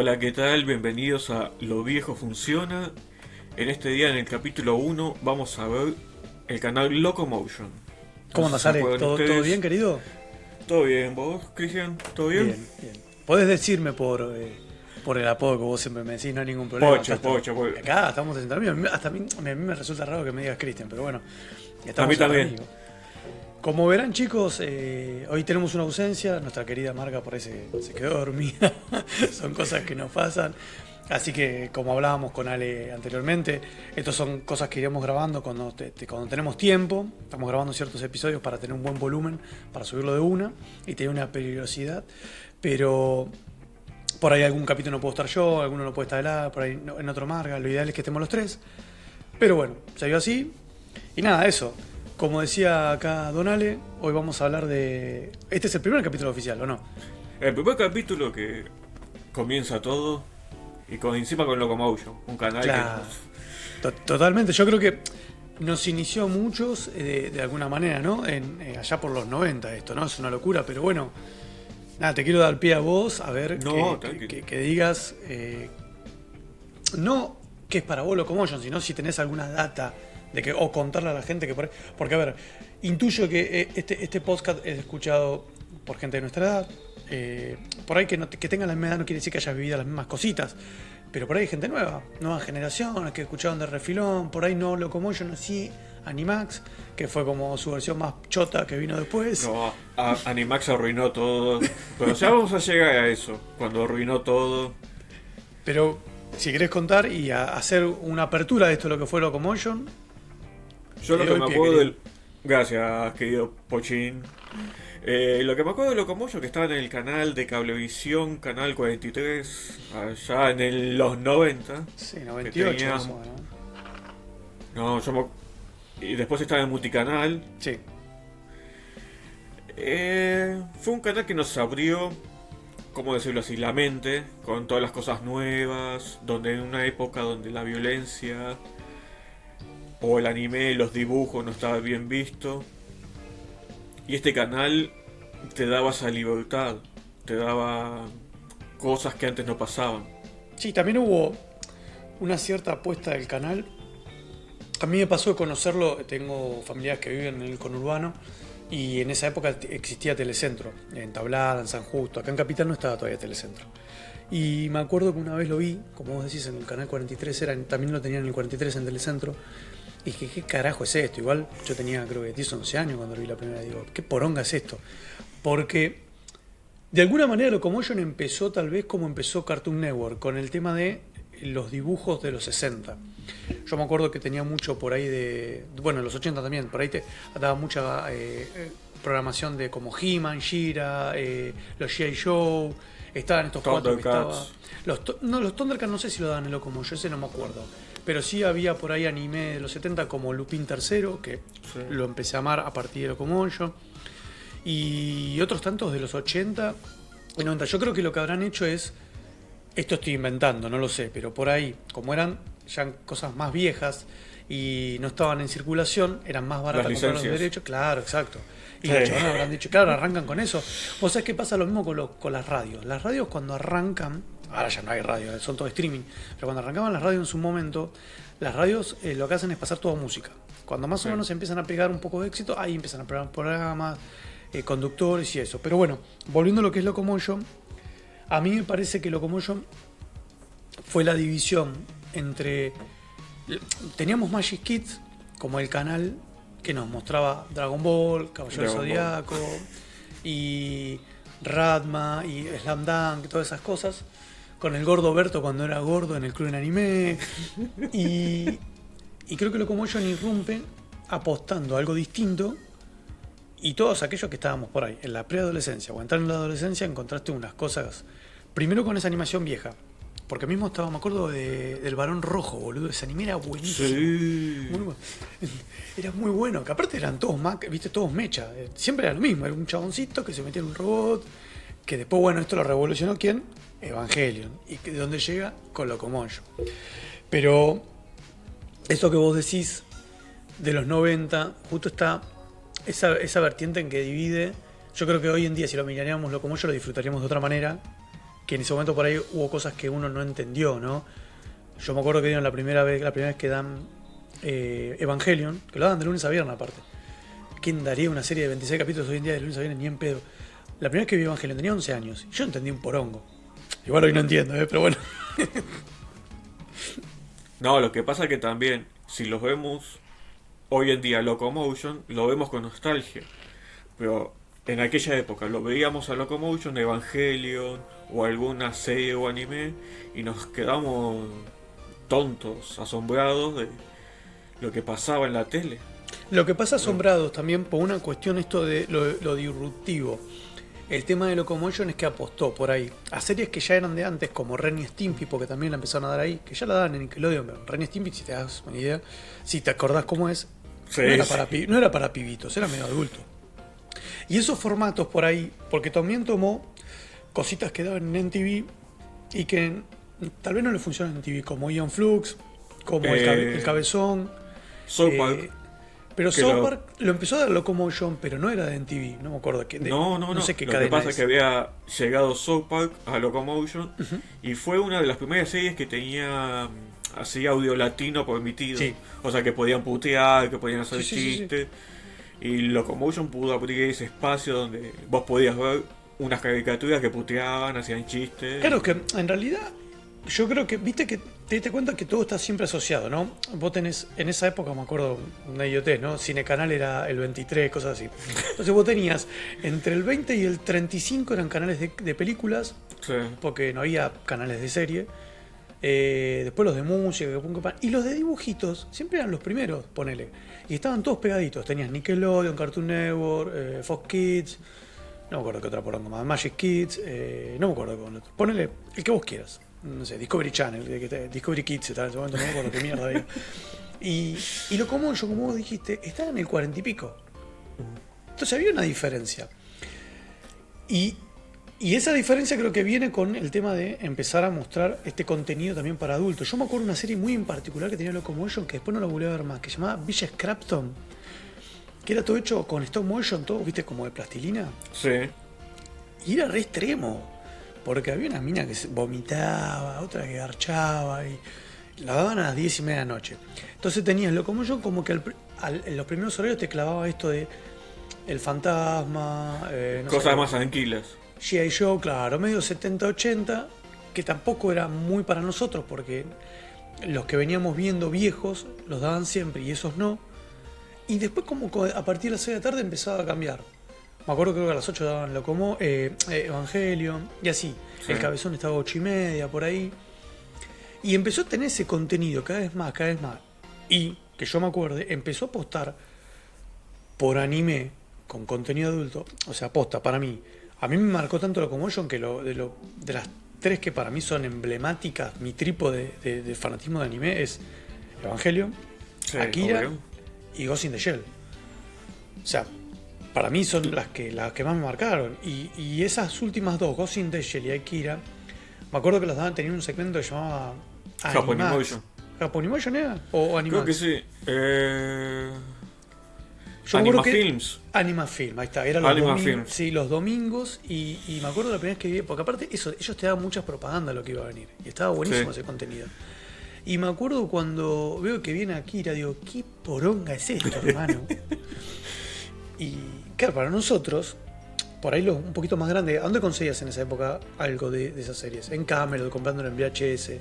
Hola, ¿qué tal? Bienvenidos a Lo Viejo Funciona. En este día, en el capítulo 1, vamos a ver el canal Locomotion. No ¿Cómo sé andas, si se Ale? acuerdan ¿Todo ustedes. bien, querido? ¿Todo bien? ¿Vos, Cristian? ¿Todo bien? Bien, bien. Podés decirme por el apodo que vos siempre me decís, no hay ningún problema. Pocha, pocha, pocha. Acá estamos sentados. Hasta a mí me resulta raro que me digas Cristian, pero bueno, A mí estamos entre también. amigos. Como verán, chicos, hoy tenemos una ausencia. Nuestra querida Marga por ahí se quedó dormida. Son cosas que nos pasan. Así que, como hablábamos con Ale anteriormente, estas son cosas que iremos grabando cuando tenemos tiempo. Estamos grabando ciertos episodios para tener un buen volumen, para subirlo de una y tener una periodicidad. Pero por ahí algún capítulo no puedo estar yo, alguno no puede estar él, por ahí en otro Marga. Lo ideal es que estemos los tres. Pero bueno, se dio así. Y nada, eso. Como decía acá Don Ale, hoy vamos a hablar de... Este es el primer capítulo oficial, ¿o no? El primer capítulo que comienza todo y encima con Locomotion, un canal Claro. que... Totalmente. Yo creo que nos inició a muchos de alguna manera, ¿no? Allá por los 90 esto, ¿no? Es una locura, pero bueno. Nada, te quiero dar pie a vos, a ver No, que digas... no que es para vos Locomotion, sino si tenés alguna data o contarle a la gente que por ahí... Porque, a ver, intuyo que este podcast es escuchado por gente de nuestra edad. Por ahí que tengan la misma edad no quiere decir que hayas vivido las mismas cositas. Pero por ahí hay gente nuevas generaciones que escucharon de refilón. Por ahí no Locomotion, así Animax, que fue como su versión más chota que vino después. No, Animax arruinó todo. Pero ya vamos a llegar a eso, cuando arruinó todo. Pero si querés contar y hacer una apertura de esto, lo que fue Locomotion. Yo lo que me acuerdo del... Gracias, querido Pochín. Lo que me acuerdo de Locomotion, que estaba en el canal de Cablevisión, Canal 43, allá en los 90. Sí, 98 tenía... más o menos. No, y después estaba en Multicanal. Sí. Fue un canal que nos abrió, ¿cómo decirlo así?, la mente, con todas las cosas nuevas, donde en una época donde la violencia... o el anime, los dibujos no estaba bien visto. Y este canal te daba esa libertad, te daba cosas que antes no pasaban. Sí, también hubo una cierta apuesta del canal. A mí me pasó de conocerlo, tengo familiares que viven en el conurbano y en esa época existía Telecentro, en Tablada, en San Justo, acá en Capital no estaba todavía Telecentro. Y me acuerdo que una vez lo vi, como vos decís, en el canal 43, también lo tenían en el 43 en Telecentro. Y dije, ¿qué carajo es esto? Igual yo tenía, creo que 10 o 11 años cuando lo vi la primera. Digo, ¿qué poronga es esto? Porque de alguna manera Locomotion empezó tal vez como empezó Cartoon Network, con el tema de los dibujos de los 60. Yo me acuerdo que tenía mucho por ahí bueno, en los 80 también, por ahí te daba mucha programación de como He-Man, She-Ra, los G.I. Joe, estaban estos cuatro que estaban... Los Thundercats no sé si lo daban en Locomotion, ese no me acuerdo. Pero sí había por ahí anime de los 70 como Lupin III, que sí, lo empecé a amar a partir de Locomotion. Y otros tantos de los 80 y 90. Yo creo que lo que habrán hecho es, esto estoy inventando, no lo sé, pero por ahí, como eran ya cosas más viejas y no estaban en circulación, eran más baratas comprar los derechos. Claro, exacto. Y sí, los chavales habrán dicho, claro, arrancan con eso. ¿Vos sabés qué pasa? Lo mismo con las radios. Las radios cuando arrancan, ahora ya no hay radio, son todo streaming, pero cuando arrancaban las radios en su momento, las radios lo que hacen es pasar toda música. Cuando más o menos empiezan a pegar un poco de éxito, ahí empiezan a pegar programas, conductores y eso. Pero bueno, volviendo a lo que es Locomotion, a mí me parece que Locomotion fue la división entre... Teníamos Magic Kids como el canal que nos mostraba Dragon Ball, Caballero del Zodiaco y Radma y Slam Dunk, todas esas cosas, con el gordo Berto cuando era gordo en el club en anime. Y creo que Locomotion irrumpe apostando a algo distinto. Y todos aquellos que estábamos por ahí, en la preadolescencia o entrar en la adolescencia, encontraste unas cosas. Primero con esa animación vieja. Porque mismo estaba, me acuerdo del Varón Rojo, boludo. Ese anime era buenísimo. Sí. Era muy bueno. Que aparte eran todos todos mecha. Siempre era lo mismo. Era un chaboncito que se metía en un robot. Que después, bueno, esto lo revolucionó ¿quién? Evangelion. Y de dónde llega, con Locomotion. Pero eso que vos decís de los 90, justo está esa vertiente en que divide. Yo creo que hoy en día, si lo miraríamos Locomotion, lo disfrutaríamos de otra manera que en ese momento por ahí hubo cosas que uno no entendió, ¿no? Yo me acuerdo que dieron la primera vez que dan Evangelion, que lo dan de lunes a viernes aparte. ¿Quién daría una serie de 26 capítulos hoy en día de lunes a viernes? Ni en pedo. La primera vez que vi Evangelion tenía 11 años. Y yo entendí un porongo. Igual hoy no entiendo, pero bueno. No, lo que pasa es que también, si los vemos hoy en día Locomotion, lo vemos con nostalgia. Pero en aquella época lo veíamos a Locomotion, Evangelion o alguna serie o anime y nos quedamos tontos, asombrados de lo que pasaba en la tele. Lo que pasa asombrados también por una cuestión esto de lo disruptivo. El tema de Locomotion es que apostó por ahí a series que ya eran de antes, como Ren y Stimpy, porque también la empezaron a dar ahí, que ya la daban en Nickelodeon, pero Ren y Stimpy, si te das una idea, si te acordás cómo es, Sí, no era para pibitos, era medio adulto. Y esos formatos por ahí, porque también tomó cositas que daban en MTV y que tal vez no le funcionan en TV, como Ion Flux, como el Cabezón. South Park. Pero South Park lo empezó a dar Locomotion, pero no era de MTV, no me acuerdo. No sé qué Lo cadena que pasa es es. que había llegado South Park a Locomotion y fue una de las primeras series que tenía así audio latino permitido. Sí. O sea, que podían putear, que podían hacer Sí, sí, sí, chistes. Y Locomotion pudo abrir ese espacio donde vos podías ver unas caricaturas que puteaban, hacían chistes. Claro que en realidad yo creo que, viste que te diste cuenta que todo está siempre asociado, ¿no? Vos tenés, en esa época me acuerdo, una idiotez, ¿no? Cinecanal era el 23, cosas así. Entonces vos tenías entre el 20 y el 35 eran canales de películas, Sí. porque no había canales de serie. Después los de música, y los de dibujitos siempre eran los primeros, ponele. Y estaban todos pegaditos. Tenías Nickelodeon, Cartoon Network, Fox Kids, no me acuerdo qué otra poronga más, Magic Kids, no me acuerdo con otro. Ponele el que vos quieras. No sé, Discovery Channel, Discovery Kids, en ese momento no me acuerdo qué mierda había. Y Locomotion, como vos dijiste, estaba en el 40 y pico. Entonces había una diferencia. Y esa diferencia creo que viene con el tema de empezar a mostrar este contenido también para adultos. Yo me acuerdo de una serie muy en particular que tenía Locomotion, que después no la volví a ver más, que se llamaba Villa Scrapton, que era todo hecho con stop motion, todo, viste, como de plastilina. Sí. Y era re extremo, porque había una mina que se vomitaba, otra que garchaba, y la daban a las 10:30 de la noche. Entonces tenías Locomotion como que en los primeros horarios te clavaba esto de el fantasma, no Cosas sé, más tranquilas. G.I. Joe, claro, medio 70-80, que tampoco era muy para nosotros, porque los que veníamos viendo viejos los daban siempre y esos no. Y después como a partir de las 6 de la tarde empezaba a cambiar. Me acuerdo que creo que a las 8 daban Evangelion, y así. Sí. El Cabezón estaba a 8:30, por ahí. Y empezó a tener ese contenido cada vez más, cada vez más. Y, que yo me acuerde, empezó a apostar por anime con contenido adulto. O sea, aposta, para mí. A mí me marcó tanto Locomotion que de las tres que para mí son emblemáticas, mi trípode de fanatismo de anime es Evangelion, Sí, Akira obvio. y Ghost in the Shell. O sea, para mí son las que más me marcaron. Y esas últimas dos, Ghost in the Shell y Akira, me acuerdo que las daban, tenían un segmento que se llamaba Japonimotion. ¿Japonimotion era? ¿O Animax? Creo que sí. Yo me acuerdo Anima Films. Anima Film, ahí está, eran Anima domingos, Films. sí, los domingos y me acuerdo la primera vez que vi, porque aparte ellos te daban muchas propagandas de lo que iba a venir y estaba buenísimo Sí. ese contenido. Y me acuerdo cuando veo que viene Akira, digo, ¿qué poronga es esto, hermano? Y claro, para nosotros, por ahí los un poquito más grandes, ¿a dónde conseguías en esa época algo de esas series? En Camelot, comprándolo en VHS.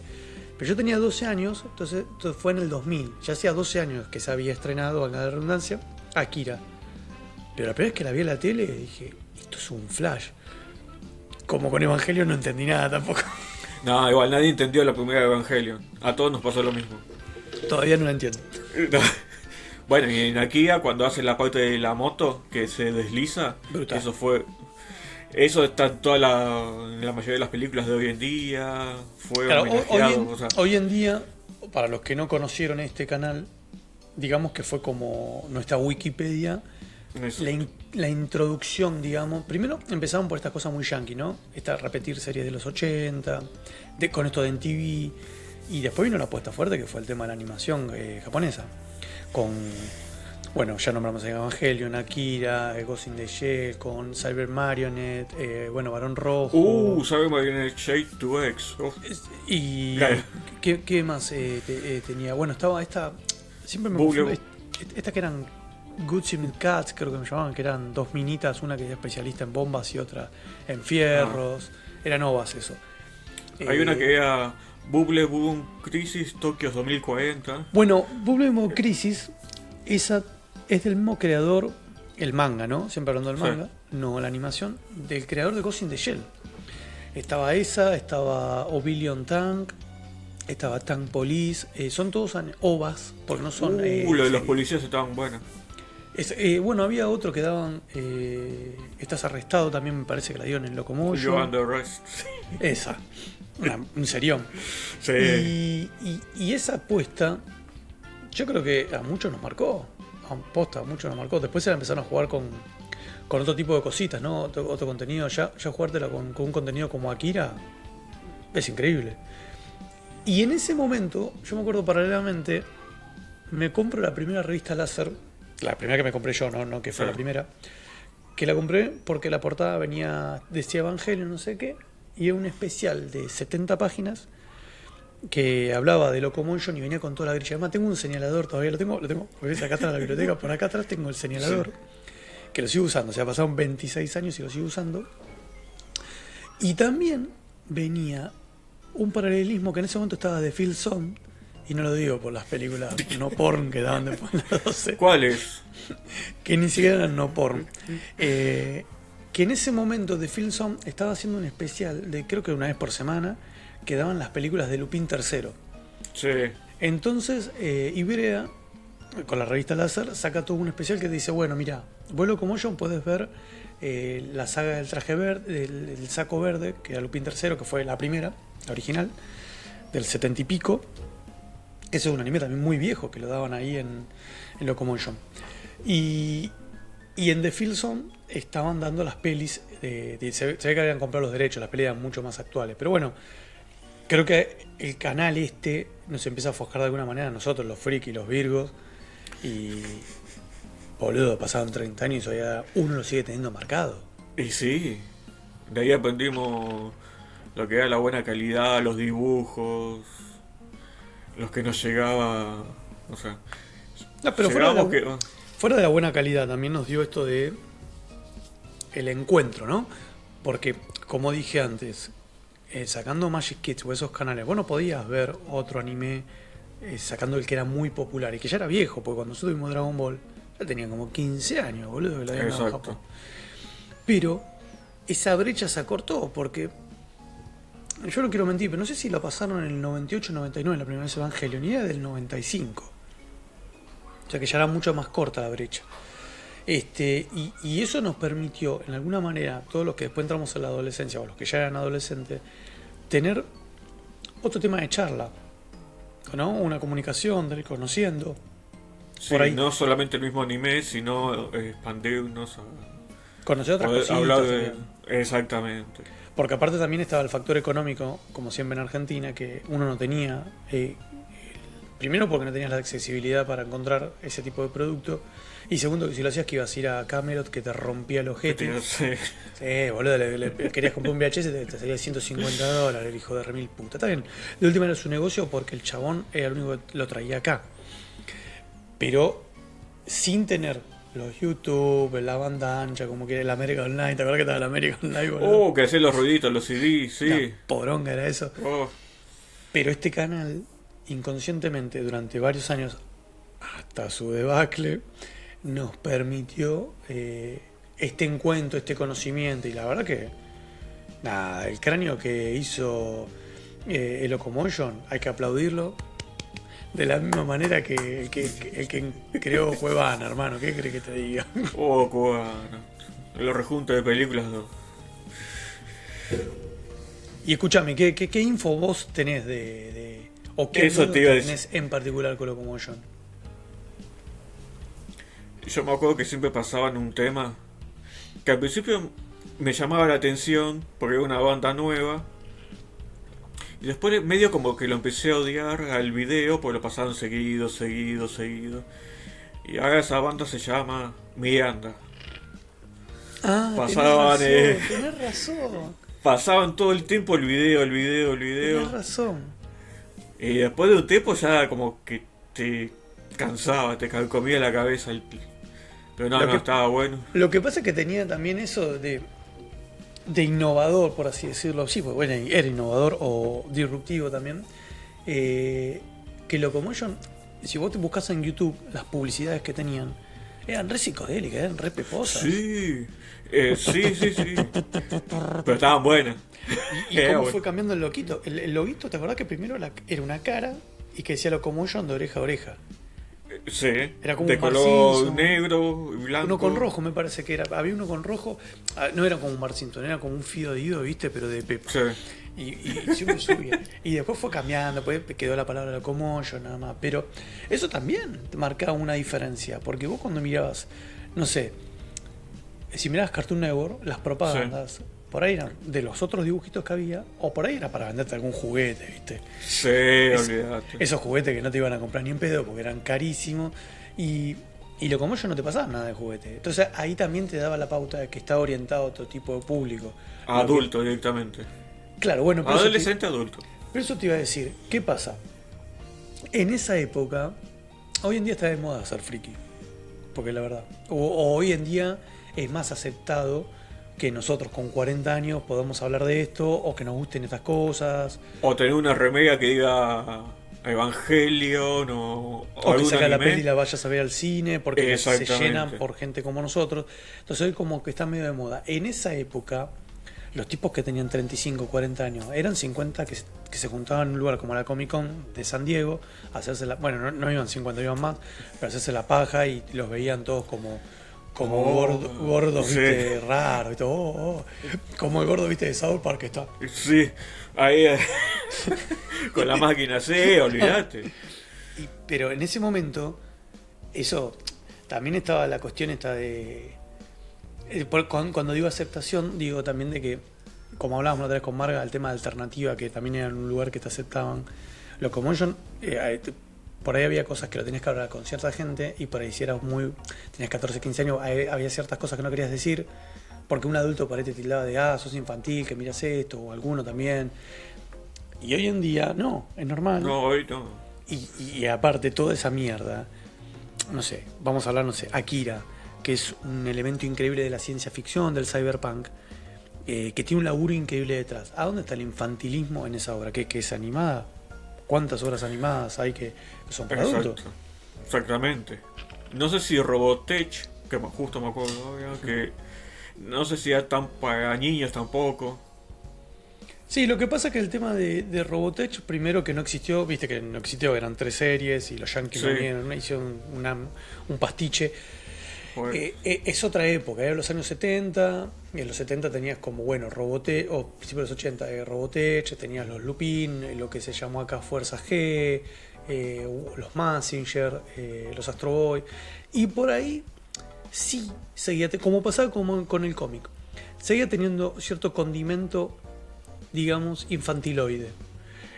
Pero yo tenía 12 años, entonces fue en el 2000, ya hacía 12 años que se había estrenado, valga la redundancia, Akira. Pero la primera vez que la vi en la tele dije, esto es un flash. Como con Evangelion no entendí nada tampoco. No, igual nadie entendió la primera Evangelion. A todos nos pasó lo mismo. Todavía no la entiendo. Bueno, y en Akira, cuando hace la parte de la moto que se desliza, Brutal. Eso está en la mayoría de las películas de hoy en día. Fue Claro, homenajeado. O sea, hoy en día, para los que no conocieron este canal, digamos que fue como nuestra Wikipedia, eso. la introducción, digamos. Primero empezaron por estas cosas muy yankee, ¿no? Repetir series de los 80, con esto de MTV. Y después vino la apuesta fuerte, que fue el tema de la animación japonesa. Con Bueno, ya nombramos Evangelion, Akira, Ghost in the Shell, con Cyber Marionette, bueno, Barón Rojo. ¿Sabes Marionette Shade 2X? Uf. Y. Claro. ¿Qué más tenía? Bueno, estaba esta. Siempre me Bugle. confundo. Estas que eran Good Simil Cats, creo que me llamaban, que eran dos minitas, una que era especialista en bombas y otra en fierros. Eran ovas eso. Hay una que era Bubble Boom Crisis Tokio 2040. Bueno, Bubble Boom Crisis, esa es del mismo creador, el manga, ¿no? Siempre hablando del manga, no la animación, del creador de Ghost in the Shell. Estaba esa, estaba Oblivion Tank, estaba Tank Police, son todos ovas, porque no son... Lo de los policías estaban buenos. Bueno, había otro que daban... Estás arrestado, también me parece que la dieron en Locomotion. You Under Arrest. Esa, un serión. Sí. Y esa apuesta, yo creo que a muchos nos marcó. A muchos nos marcó. Después se la empezaron a jugar con otro tipo de cositas, ¿no? Otro contenido. Ya jugártela con un contenido como Akira es increíble. Y en ese momento, yo me acuerdo paralelamente, me compro la primera revista láser. La primera que me compré yo, no que fue la primera. Que la compré porque la portada decía Evangelio, no sé qué. Y era un especial de 70 páginas que hablaba de Locomotion y venía con toda la grilla. Además, tengo un señalador, todavía lo tengo. ¿Ves? Acá atrás de la biblioteca, por acá atrás tengo el señalador. Que lo sigo usando. O sea, pasaron 26 años y lo sigo usando. Y también venía un paralelismo que en ese momento estaba de Phil Son. Y no lo digo por las películas no porn que daban después de las 12. ¿Cuáles? Que ni siquiera eran no porn. Que en ese momento de Phil Son estaba haciendo un especial de, creo que una vez por semana, que daban las películas de Lupin III. Sí. Entonces, Ibrea, con la revista Láser, saca todo un especial que dice, bueno, mira, vos Locomotion puedes ver la saga del traje verde, del saco verde, que era Lupin III, que fue la primera, la original, del 70 y pico. Ese es un anime también muy viejo, que lo daban ahí en Locomotion. Y en The Filson estaban dando las pelis, se ve que habían comprado los derechos, las pelis eran mucho más actuales. Pero bueno, creo que el canal nos empieza a forjar de alguna manera a nosotros, los frikis, los virgos. Y, boludo, pasaron 30 años y todavía uno lo sigue teniendo marcado. Y sí, de ahí aprendimos lo que era la buena calidad, los dibujos, los que nos llegaba, o sea, no, pero fuera de la buena calidad también nos dio esto de el encuentro, ¿no? Porque, como dije antes, sacando Magic Kids o esos canales, vos no podías ver otro anime sacando el que era muy popular y que ya era viejo, porque cuando nosotros vimos Dragon Ball, ya tenían como 15 años, boludo, que lo habían dado en Japón. Pero esa brecha se acortó porque yo no quiero mentir, pero no sé si la pasaron en el 98-99 la primera vez Evangelion, y era del 95. O sea que ya era mucho más corta la brecha. Y eso nos permitió, en alguna manera, todos los que después entramos en la adolescencia, o los que ya eran adolescentes, tener otro tema de charla, ¿no? Una comunicación, de ir conociendo. Sí, por ahí, no solamente el mismo anime, sino expandirnos a conocer otras cositas. Hablar exactamente. Porque aparte también estaba el factor económico, como siempre en Argentina, que uno no tenía. Primero porque no tenías la accesibilidad para encontrar ese tipo de producto. Y segundo que si lo hacías que ibas a ir a Camelot que te rompía el ojete. Sí, boludo, querías comprar un VHS te salía $150, el hijo de remil puta. Está bien, de última era su negocio porque el chabón era el único que lo traía acá. Pero sin tener los YouTube, la banda ancha, como que el América Online, ¿te acuerdas que estaba el América Online, boludo? Que hacía los ruiditos, los CDs, sí. La poronga era eso. Pero este canal, inconscientemente, durante varios años, hasta su debacle, nos permitió este encuentro, este conocimiento. Y la verdad que, nada, el cráneo que hizo el Locomotion, hay que aplaudirlo. De la misma manera que el que creó Cuevana, hermano. ¿Qué crees que te diga? Cuevana. Los rejuntes de películas. ¿No? Y escúchame, ¿qué info vos tenés o qué eso te iba a decir. Tenés en particular con Locomotion? Yo me acuerdo que siempre pasaban un tema que al principio me llamaba la atención porque era una banda nueva. Y después medio como que lo empecé a odiar al video porque lo pasaban seguido. Y ahora esa banda se llama Miranda. Ah, Pasaban, tenés razón. pasaban todo el tiempo el video, el video, el video. Tenés razón. Y después de un tiempo ya como que te cansaba, te comía la cabeza. Pero no, Lo no, que- estaba bueno. Lo que pasa es que tenía también eso de innovador, por así decirlo. Sí, pues bueno, era innovador o disruptivo también. Que Locomotion, si vos te buscas en YouTube las publicidades que tenían, eran re psicodélicas, eran re peposas. Sí, sí, sí, sí. Pero estaban buenas. ¿Y Era cómo bueno. fue cambiando el loquito? El loguito, ¿te acordás que primero era una cara y que decía Locomotion de oreja a oreja? Sí, Era como de un Bart color Simpson. negro y blanco. Uno con rojo me parece que era. Había uno con rojo, no era como un Bart Simpson, era como un Fido Dido, ¿viste? Pero de Pepa. Sí. Y siempre subía. Y después fue cambiando, después quedó la palabra Locomotion nada más. Pero eso también te marcaba una diferencia, porque vos cuando mirabas, no sé, si mirabas Cartoon Network, las propagandas, por ahí eran de los otros dibujitos que había, o por ahí era para venderte algún juguete, ¿viste? Sí, olvídate. Esos juguetes que no te iban a comprar ni en pedo porque eran carísimos. Y Locomotion no te pasaba nada de juguete. Entonces ahí también te daba la pauta de que estaba orientado a otro tipo de público. Adulto directamente. Claro, bueno, pero Adolescente adulto. pero eso te iba a decir, ¿qué pasa? En esa época, hoy en día está de moda ser friki, porque la verdad, o hoy en día es más aceptado que nosotros con 40 años podamos hablar de esto o que nos gusten estas cosas, O tener una remera que diga Evangelion o o que algún saca la anime. peli y la vayas a ver al cine porque se Exactamente. llenan por gente como nosotros. Entonces hoy como que está medio de moda. En esa época, los tipos que tenían 35, 40 años, eran 50 que se juntaban en un lugar como la Comic Con de San Diego, a hacerse la, bueno, no iban 50, iban más, pero a hacerse la paja y los veían todos como gordos, sí. viste, raros, ¿viste? Como el gordo, viste, de South Park que está. Sí, ahí con la máquina, sí, olvídate. Pero en ese momento, eso, también estaba la cuestión esta de... Cuando digo aceptación, digo también de que, como hablábamos la otra vez con Marga, el tema de alternativa, que también era un lugar que te aceptaban. Locomotion, por ahí había cosas que lo tenías que hablar con cierta gente y por ahí si eras tenías 14, 15 años, había ciertas cosas que no querías decir porque un adulto por ahí te tildaba de, sos infantil, que miras esto, o alguno también. Y hoy en día, no, es normal. No, hoy no. Y aparte, toda esa mierda, no sé, vamos a hablar, no sé, Akira, que es un elemento increíble de la ciencia ficción, del cyberpunk, que tiene un laburo increíble detrás. ¿A dónde está el infantilismo en esa obra? ¿Que es animada? ¿Cuántas obras animadas hay que son para adultos? Exactamente. No sé si Robotech, que justo me acuerdo ahora, que no sé si era tan para niños tampoco. Sí, lo que pasa es que el tema de Robotech, primero que no existió, viste que no existió, eran 3 series y los Yankees Sí. vinieron, hicieron un pastiche. Bueno, Es otra época, era los años 70, en los 70 tenías como, bueno, Robotech, o principios de los 80, Robotech, tenías los Lupin, lo que se llamó acá Fuerza G, los Mazinger, los Astro Boy, y por ahí sí seguía, como pasaba como con el cómic, seguía teniendo cierto condimento, digamos, infantiloide.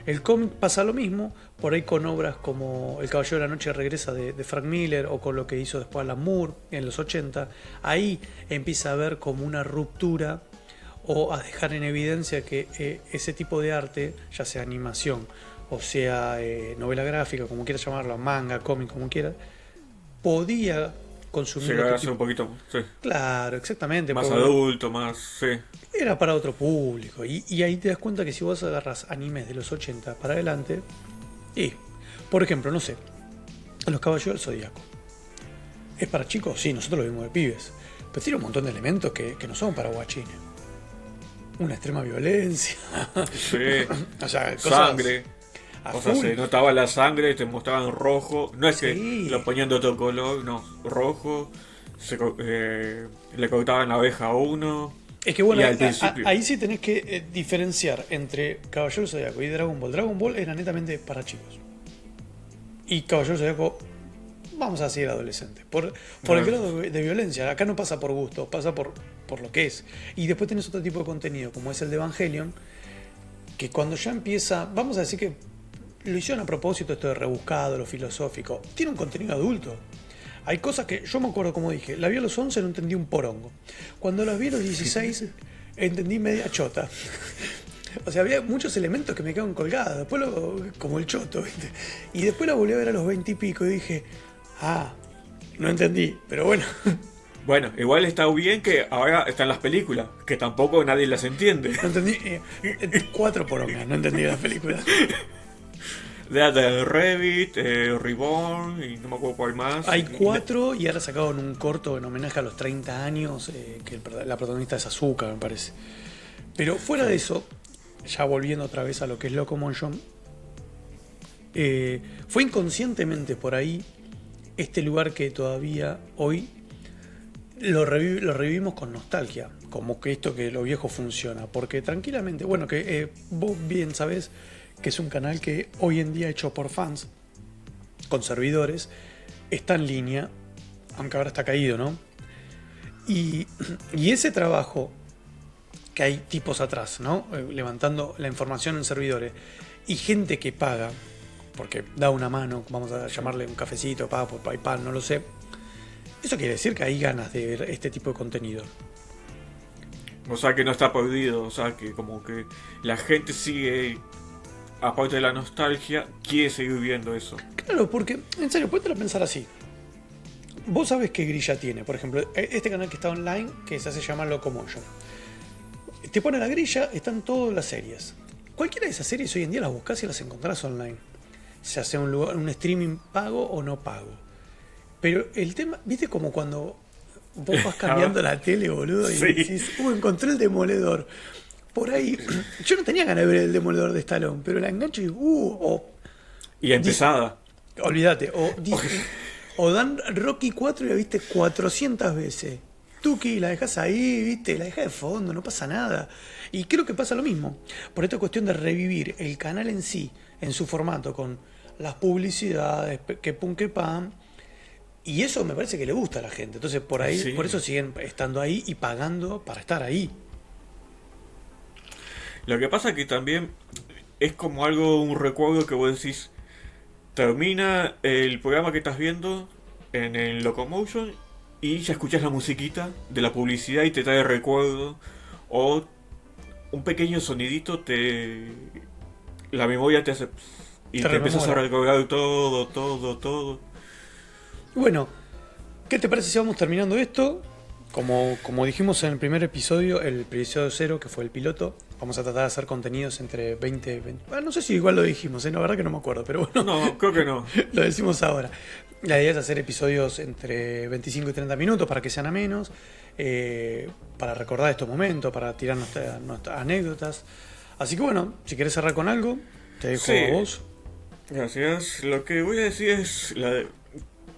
El cómic pasa lo mismo, por ahí con obras como El Caballero de la Noche regresa de Frank Miller o con lo que hizo después Alan Moore en los 80, ahí empieza a haber como una ruptura o a dejar en evidencia que ese tipo de arte, ya sea animación o sea novela gráfica, como quieras llamarlo, manga, cómic, como quieras, podía consumir llegar otro a ser un tipo. poquito, sí, Claro, exactamente. más porque adulto, más, sí. era para otro público. Y ahí te das cuenta que si vos agarras animes de los 80 para adelante, y, por ejemplo, no sé, Los Caballeros del Zodíaco. ¿Es para chicos? Sí, nosotros lo vimos de pibes. Pero tiene un montón de elementos que no son para guachines. Una extrema violencia. Sí. O sea, cosas Sangre. a O sea, full. se notaba la sangre, te mostraban rojo. No es Sí. que lo ponían de otro color, no, rojo. Le cortaban la oveja a uno. Es que bueno, Y al principio. ahí sí tenés que diferenciar entre Caballero del Zodíaco y Dragon Ball. Dragon Ball era netamente para chicos. Y Caballero del Zodíaco, vamos a decir adolescente. Por el grado de violencia. Acá no pasa por gusto, pasa por lo que es. Y después tenés otro tipo de contenido, como es el de Evangelion, que cuando ya empieza, vamos a decir que lo hicieron a propósito esto de rebuscado, lo filosófico. Tiene un contenido adulto. Hay cosas que yo me acuerdo, como dije, la vi a los 11 no entendí un porongo. Cuando las vi a los 16 entendí media chota. O sea, había muchos elementos que me quedaban colgados, después como el choto, ¿viste? Y después la volví a ver a los 20 y pico y dije, no entendí, pero bueno. Bueno, igual está bien que ahora están las películas, que tampoco nadie las entiende. No entendí, 4 porongas, no entendí las películas. De Rabbit, Reborn y no me acuerdo cuál más. Hay 4 y ahora sacaron un corto en homenaje a los 30 años, que la protagonista es Asuka, me parece. Pero fuera de eso, ya volviendo otra vez a lo que es Locomotion, fue inconscientemente por ahí este lugar que todavía hoy lo revivimos con nostalgia, como que esto que lo viejo funciona, porque tranquilamente, bueno, que vos bien sabés que es un canal que hoy en día hecho por fans, con servidores, está en línea, aunque ahora está caído, ¿no? Y ese trabajo que hay tipos atrás, ¿no? Levantando la información en servidores y gente que paga, porque da una mano, vamos a llamarle un cafecito, paga por PayPal, no lo sé. Eso quiere decir que hay ganas de ver este tipo de contenido. O sea que no está perdido, o sea que como que la gente sigue, aparte de la nostalgia, quiere seguir viendo eso. Claro, porque, en serio, ponte a pensar así. Vos sabés qué grilla tiene, por ejemplo, este canal que está online, que se hace llamar Locomotion. Te pone la grilla, están todas las series. Cualquiera de esas series hoy en día las buscas y las encontrás online. Se hace un streaming pago o no pago. Pero el tema, ¿viste como cuando vos vas cambiando la tele, boludo? Y decís, encontré el Demoledor. Por ahí, yo no tenía ganas de ver el Demoledor de Stallone, pero la engancho y y empezada. Olvídate, o dan Rocky 4 y la viste 400 veces. Tuki, la dejas ahí, viste, la dejas de fondo, no pasa nada. Y creo que pasa lo mismo. Por esta cuestión de revivir el canal en sí, en su formato, con las publicidades, que pum, que pam. Y eso me parece que le gusta a la gente. Entonces por ahí, por eso siguen estando ahí y pagando para estar ahí. Lo que pasa que también es como algo, un recuerdo que vos decís, termina el programa que estás viendo en el Locomotion y ya escuchás la musiquita de la publicidad y te trae recuerdo, o un pequeño sonidito la memoria te hace y te empiezas a recordar todo. Bueno, ¿qué te parece si vamos terminando esto? Como dijimos en el primer episodio, el episodio 0, que fue el piloto, vamos a tratar de hacer contenidos entre 20 y 20. No sé si igual lo dijimos, la verdad que no me acuerdo, pero bueno. No, creo que no. Lo decimos ahora. La idea es hacer episodios entre 25 y 30 minutos para que sean a menos, para recordar estos momentos, para tirar nuestras anécdotas. Así que bueno, si querés cerrar con algo, te dejo a vos. Gracias. Lo que voy a decir es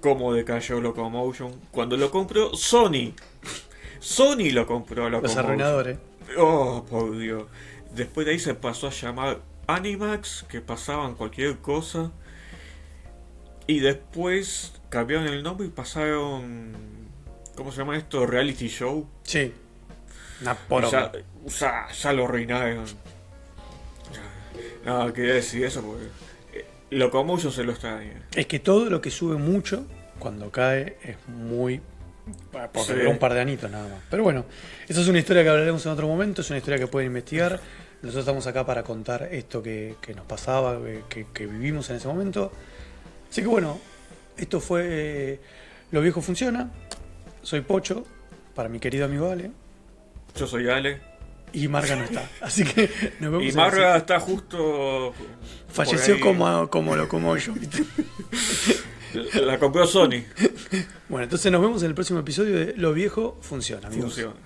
cómo decayó Locomotion. Cuando lo compró Sony lo compró Locomotion. Los arruinadores. Oh, por Dios. Después de ahí se pasó a llamar Animax, que pasaban cualquier cosa. Y después cambiaron el nombre y pasaron... ¿Cómo se llama esto? Reality Show. Sí. Una poronga. Ya lo arruinaron. No, quería decir eso porque Locomotion se lo extraña. Es que todo lo que sube mucho, cuando cae, es muy... Porque duró un par de anitos nada más. Pero bueno, esa es una historia que hablaremos en otro momento, es una historia que pueden investigar. Nosotros estamos acá para contar esto que nos pasaba, que vivimos en ese momento. Así que bueno, esto fue Lo Viejo Funciona. Soy Pocho, para mi querido amigo Ale. Yo soy Ale. Y Marga no está. Así que nos vemos. Y Marga está justo... Falleció como Locomotion, ¿viste? La compró Sony. Bueno, entonces nos vemos en el próximo episodio de Lo Viejo Funciona, amigos. Funciona.